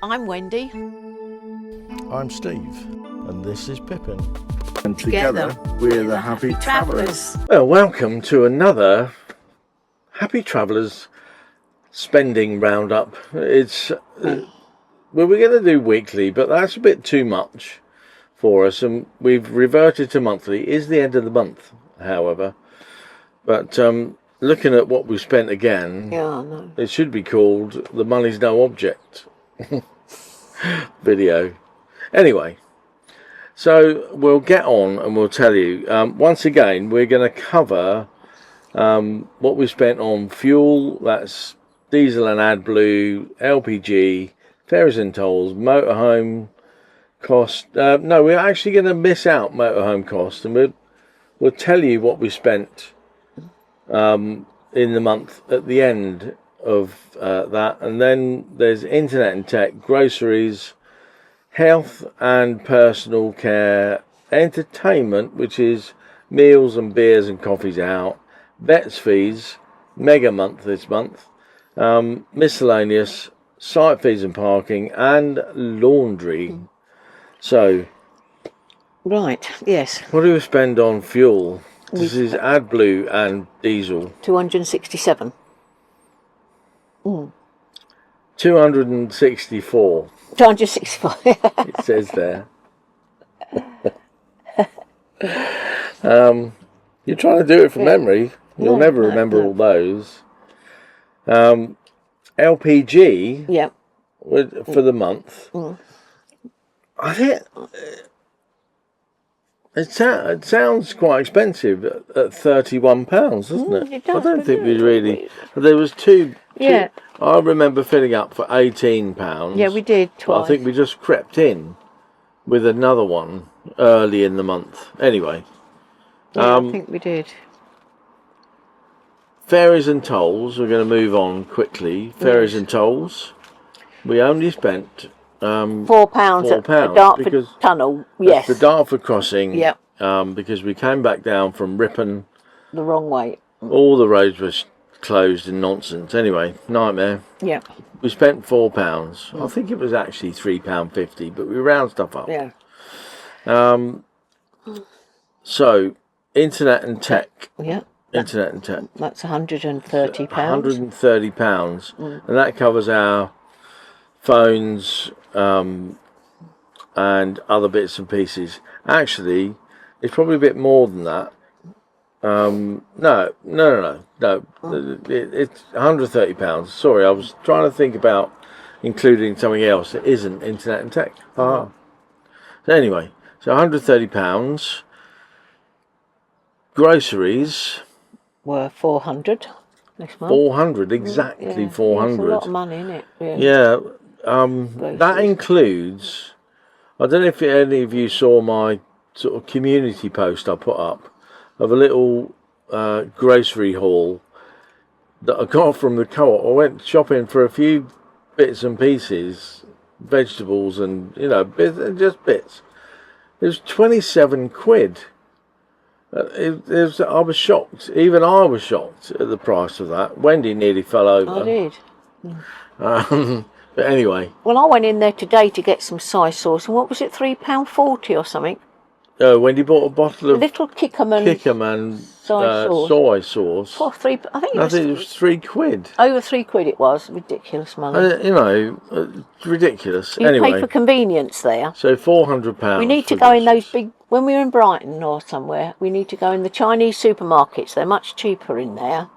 I'm Wendy. I'm Steve, and this is Pippin. And together we're the Happy Travellers. Well, welcome to another Happy Travellers spending roundup. It's well, we're going to do weekly, but that's a bit too much for us, and we've reverted to monthly. It is the end of the month, however, but looking at what we spent again, it should be called the Money's No Object video. Anyway, so we'll get on and we'll tell you. Once again, we're going to cover what we spent on fuel. That's diesel and AdBlue, LPG, Ferries and Tolls, motorhome cost. No, we're actually going to miss out motorhome cost, and we'll tell you what we spent in the month at the end of that. And then there's internet and tech, groceries, health and personal care, entertainment, which is meals and beers and coffees out, vets fees, mega month this month, miscellaneous, site fees and parking, and laundry. So, Right, yes. what do we spend on fuel? This is AdBlue and diesel. 267. 264. 265. It says there. You're trying to do it from memory. You'll never remember all those. LPG. Yeah. For the month. I think it sounds quite expensive at £31, doesn't it? It does, I don't think we really. There was two. Yeah. I remember filling up for £18. Yeah, we did twice. I think we just crept in with another one early in the month. Anyway. Yeah, I think we did. Ferries and tolls. We're going to move on quickly. Ferries and tolls. We only spent £4 at the Dartford Tunnel. Yes. The Dartford crossing. Yep. Because we came back down from Ripon. The wrong way. All the roads were closed and nonsense. Anyway, nightmare. Yeah. We spent £4. I think it was actually £3.50, but we round stuff up. Yeah. So, internet and tech. Yeah. Internet and tech. That's £130. £130. And that covers our phones and other bits and pieces. Actually, it's probably a bit more than that. No. It's £130. Sorry, I was trying to think about including something else that isn't internet and tech. So anyway, so £130. Groceries were 400 next month. 400, exactly 400. It's a lot of money, isn't it? Yeah. That includes. I don't know if any of you saw my sort of community post I put up of a little grocery haul that I got from the co-op. I went shopping for a few bits and pieces, vegetables and just bits. It was 27 quid. I was shocked. Even I was shocked at the price of that. Wendy nearly fell over. I did. But anyway. Well, I went in there today to get some soy sauce, and what was it, £3.40 or something? Wendy bought a bottle of little Kickerman soy sauce. For I think it was £3. Over £3 it was. Ridiculous money. Ridiculous. You anyway, pay for convenience there. So £400. We need to go in those big. When we're in Brighton or somewhere, we need to go in the Chinese supermarkets. They're much cheaper in there.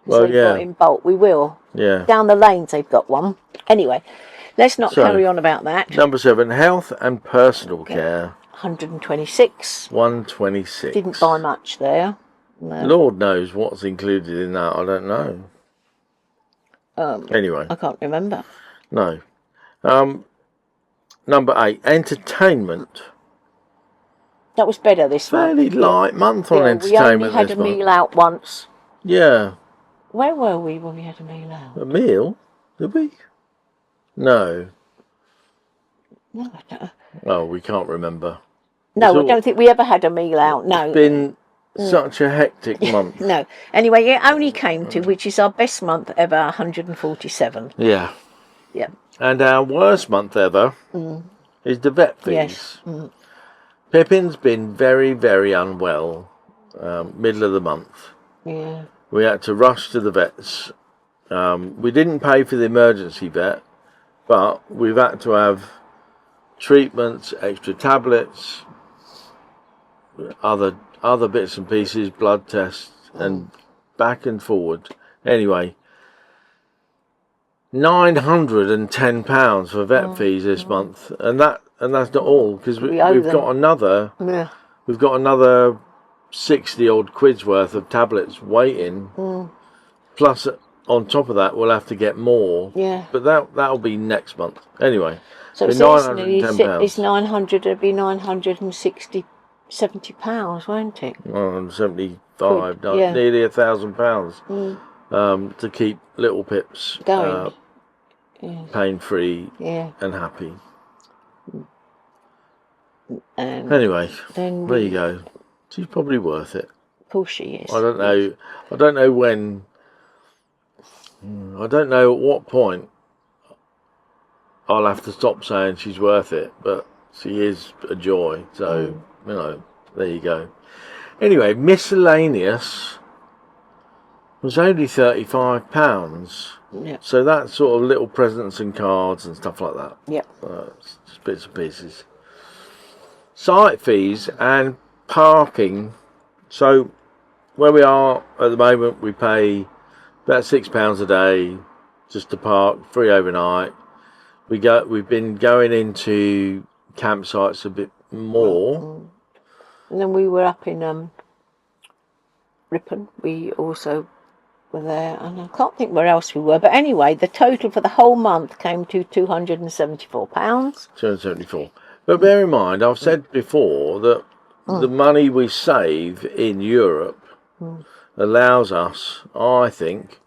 Well, they've got in bulk. We will. Yeah. Down the lanes they've got one. Anyway, let's not carry on about that. Number 7, health and personal care. 126. 126. Didn't buy much there. No. Lord knows what's included in that. I don't know. Anyway. I can't remember. No. Number 8, entertainment. That was better this month. Fairly light month on entertainment. We only had a meal out once. Yeah. Where were we when we had a meal out? A meal? Did we? No. No, I don't. Oh, we can't remember. No, I don't think we ever had a meal out. No. It's been such a hectic month. No. Anyway, it only came to, which is our best month ever, 147. Yeah. Yeah. And our worst month ever is the vet fees. Yes. Pippin's been very, very unwell. Middle of the month. Yeah. We had to rush to the vets. We didn't pay for the emergency vet, but we've had to have treatments, extra tablets, other bits and pieces, blood tests, and back and forward. Anyway, £910 for vet fees this month, and that's not all, because we've got another. Yeah. We've got another 60 odd quid's worth of tablets waiting. Plus, on top of that, we'll have to get more. Yeah. But that'll be next month. Anyway, so it's £910. It's 900. It'll be 960, £70, won't it? 75, yeah. nearly £1,000 to keep little Pips going, pain-free and happy. Anyway, there you go. She's probably worth it. Of course she is. I don't know. I don't know when. I don't know at what point I'll have to stop saying she's worth it, but she is a joy. So there you go. Anyway, Miscellaneous was only £35. Yeah. So that's sort of little presents and cards and stuff like that. Yep. Just bits and pieces. Site fees and parking. So where we are at the moment, we pay about £6 a day just to park, free overnight. We've been going into campsites a bit more. And then we were up in Ripon. We also were there, and I can't think where else we were. But anyway, the total for the whole month came to £274. £274. But bear in mind, I've said before that the money we save in Europe allows us, I think,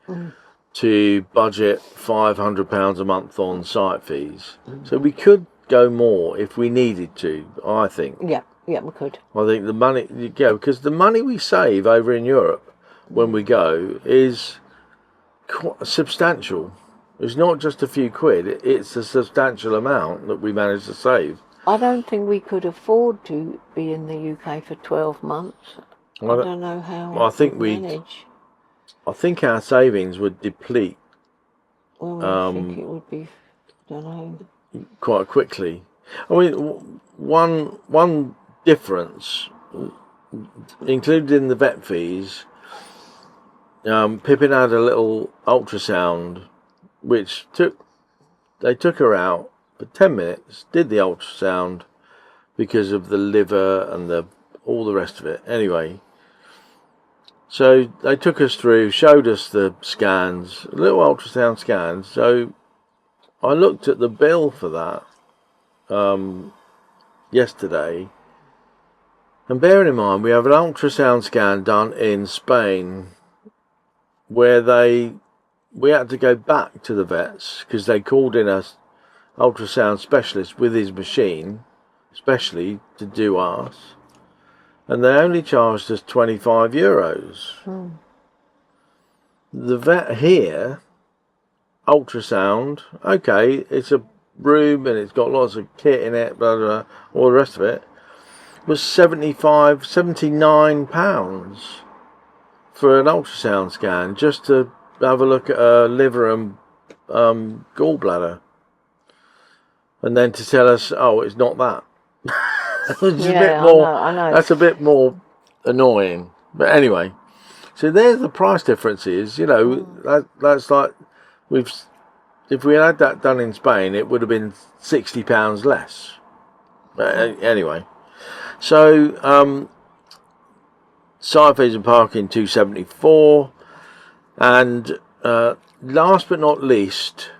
to budget £500 a month on site fees. So we could go more if we needed to, I think. Yeah, we could. I think the money, because the money we save over in Europe when we go is quite substantial. It's not just a few quid, it's a substantial amount that we manage to save. I don't think we could afford to be in the UK for 12 months. I don't know how I think we'd manage. I think our savings would deplete. Well, I think it would be, I don't know. Quite quickly. I mean, one difference included in the vet fees, Pippin had a little ultrasound, which they took her out for 10 minutes, did the ultrasound because of the liver and all the rest of it. Anyway, so they took us through, showed us the scans, little ultrasound scans. So I looked at the bill for that yesterday, and bearing in mind we have an ultrasound scan done in Spain where we had to go back to the vets because they called in a ultrasound specialist with his machine especially to do us, and they only charged us €25. The vet here, ultrasound, okay, it's a room and it's got lots of kit in it, blah, blah, blah, all the rest of it, was £79 for an ultrasound scan just to have a look at her liver and gallbladder, and then to tell us, oh, it's not that. It's a bit more, I know. That's a bit more annoying. But anyway, so there's the price differences. That's like if we had that done in Spain, it would have been £60 less. But anyway, so site fees and parking £274, and last but not least,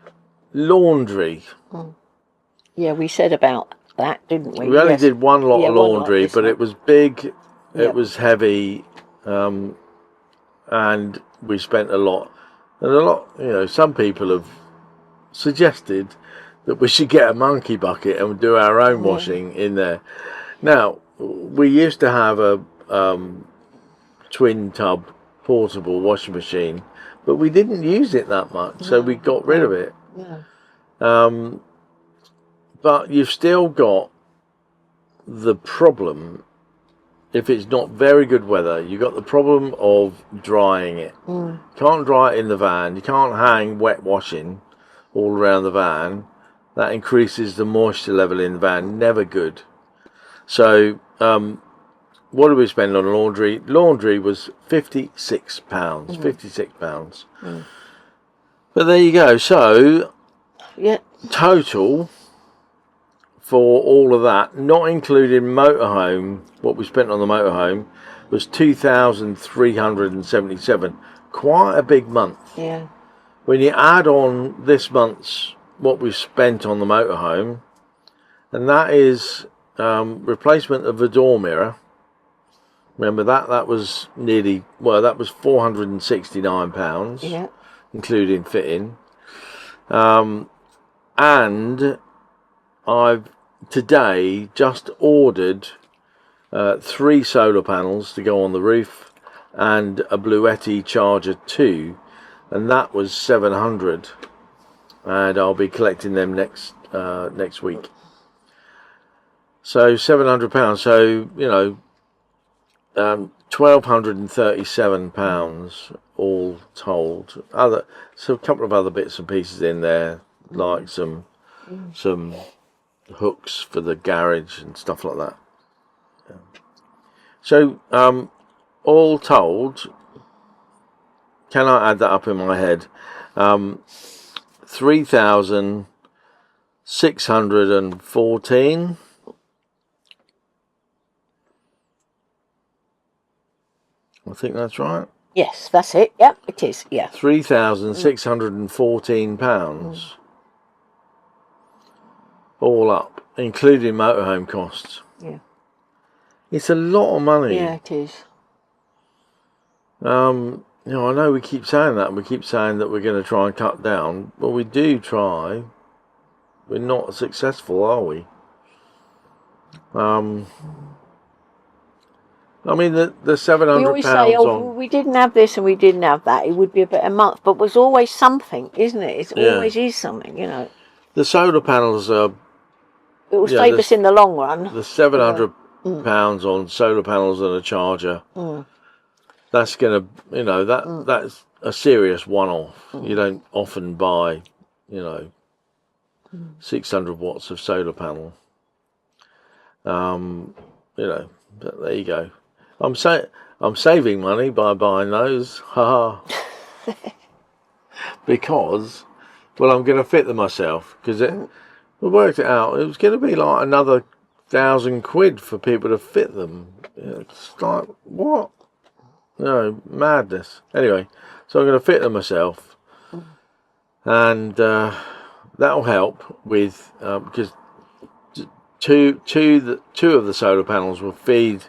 laundry. Yeah, we said about that, didn't we? We only did one lot of laundry, but it was big, it was heavy, and we spent a lot. And some people have suggested that we should get a monkey bucket and do our own washing in there. Now, we used to have a twin tub portable washing machine, but we didn't use it that much, so we got rid of it. But you've still got the problem, if it's not very good weather, you've got the problem of drying it. You can't dry it in the van. You can't hang wet washing all around the van. That increases the moisture level in the van. Never good. So, what did we spend on laundry? Laundry was £56. £56. But there you go. So, total for all of that, not including motorhome, what we spent on the motorhome was 2,377. Quite a big month. Yeah. When you add on this month's what we spent on the motorhome, and that is replacement of the door mirror. Remember that was nearly, well, that was £469, including fitting. And I've today just ordered 3 solar panels to go on the roof and a Bluetti charger 2, and that was 700, and I'll be collecting them next week. So £700. So £1,237 all told. So a couple of other bits and pieces in there, like some hooks for the garage and stuff like that. So all told, can I add that up in my head? 3,614. I think that's right. Yes, that's it. Yep, it is. Yeah. £3,614. All up, including motorhome costs. Yeah. It's a lot of money. Yeah, it is. I know we keep saying that. We keep saying that we're going to try and cut down. Well, we do try. We're not successful, are we? I mean, the £700 we always say, we didn't have this and we didn't have that. It would be a better month, but there's always something, isn't it? It always is something, The solar panels are. It will save us in the long run. The £700 on solar panels and a charger. That's going to, that's a serious one-off. You don't often buy, 600 watts of solar panel. But there you go. I'm saving money by buying those, because, well, I'm going to fit them myself, because we worked it out. It was going to be like another £1,000 for people to fit them. It's like, what? Madness. Anyway, so I'm going to fit them myself, and that'll help with because two of the solar panels will feed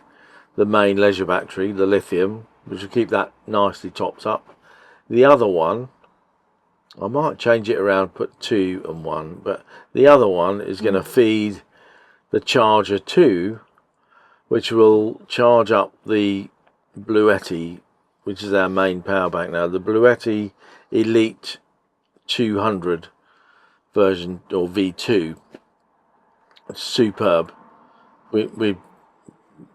the main leisure battery, the lithium, which will keep that nicely topped up. The other one, I might change it around, put 2 and 1, but the other one is going to feed the charger 2, which will charge up the Bluetti, which is our main power bank now. The Bluetti Elite 200 version, or V2, superb.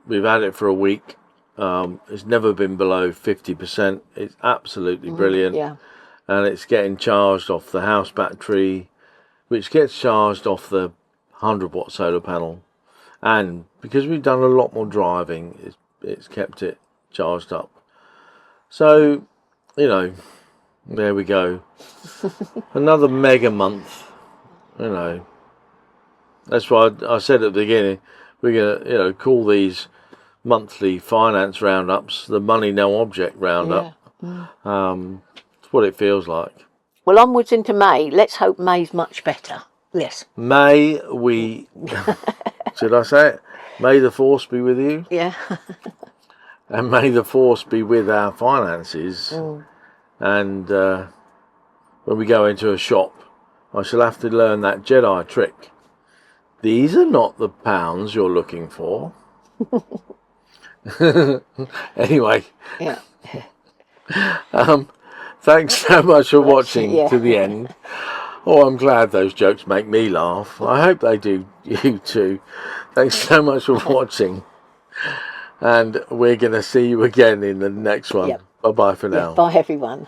We've had it for a week. It's never been below 50%. It's absolutely brilliant. And it's getting charged off the house battery, which gets charged off the 100-watt solar panel. And because we've done a lot more driving, it's kept it charged up. So, there we go. Another mega month. That's why I said at the beginning, we're going to, call these monthly finance roundups the money no object roundup. It's what it feels like. Well, onwards into May. Let's hope May's much better. Yes. May we... Should I say it? May the force be with you. Yeah. And may the force be with our finances. And when we go into a shop, I shall have to learn that Jedi trick. These are not the pounds you're looking for. Anyway. Yeah. Thanks so much for watching to the end. Oh, I'm glad those jokes make me laugh. I hope they do you too. Thanks so much for watching. And we're going to see you again in the next one. Yep. Bye-bye for Yeah, now. bye everyone.